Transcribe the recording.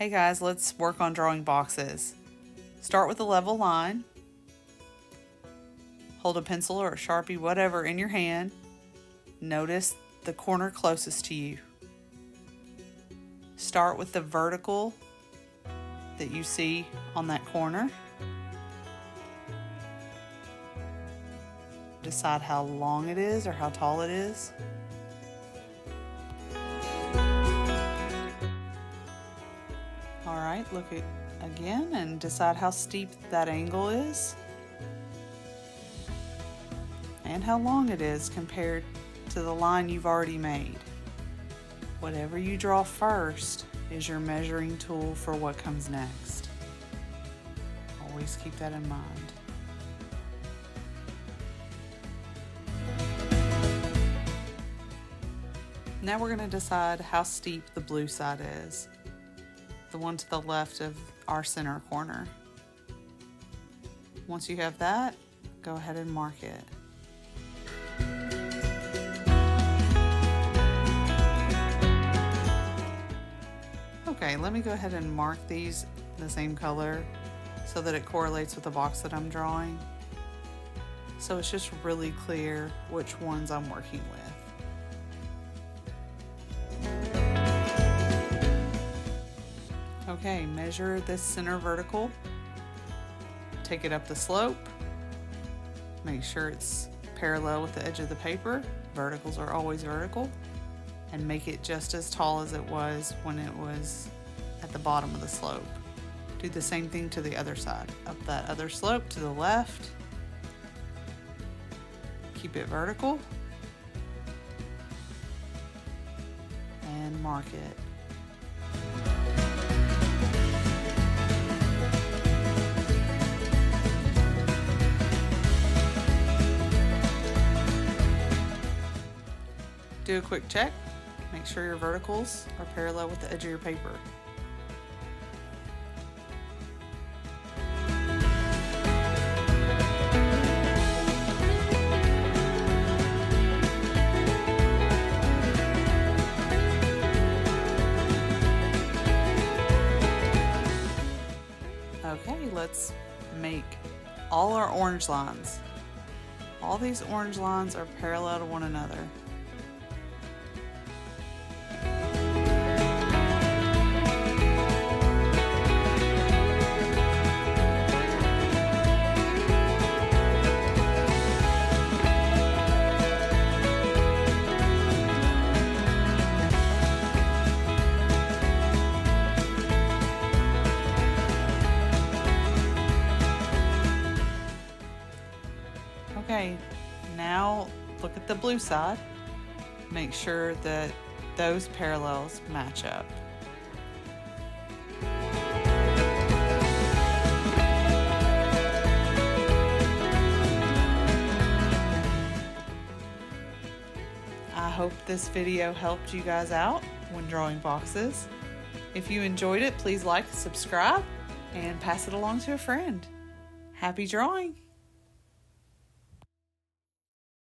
Hey guys, let's work on drawing boxes. Start with a level line. Hold a pencil or a Sharpie, whatever, in your hand. Notice the corner closest to you. Start with the vertical that you see on that corner. Decide how long it is or how tall it is. Alright, look at again and decide how steep that angle is and how long it is compared to the line you've already made. Whatever you draw first is your measuring tool for what comes next. Always keep that in mind. Now we're going to decide how steep the blue side is, the one to the left of our center corner. Once you have that, go ahead and mark it. Okay, let me go ahead and mark these the same color so that it correlates with the box that I'm drawing. So it's just really clear which ones I'm working with. Okay, measure this center vertical, take it up the slope, make sure it's parallel with the edge of the paper, verticals are always vertical, and make it just as tall as it was when it was at the bottom of the slope. Do the same thing to the other side, up that other slope to the left, keep it vertical, and mark it. Do a quick check. Make sure your verticals are parallel with the edge of your paper. Okay, let's make all our orange lines. All these orange lines are parallel to one another. Okay, now look at the blue side. Make sure that those parallels match up. I hope this video helped you guys out when drawing boxes. If you enjoyed it, please like, subscribe, and pass it along to a friend. Happy drawing!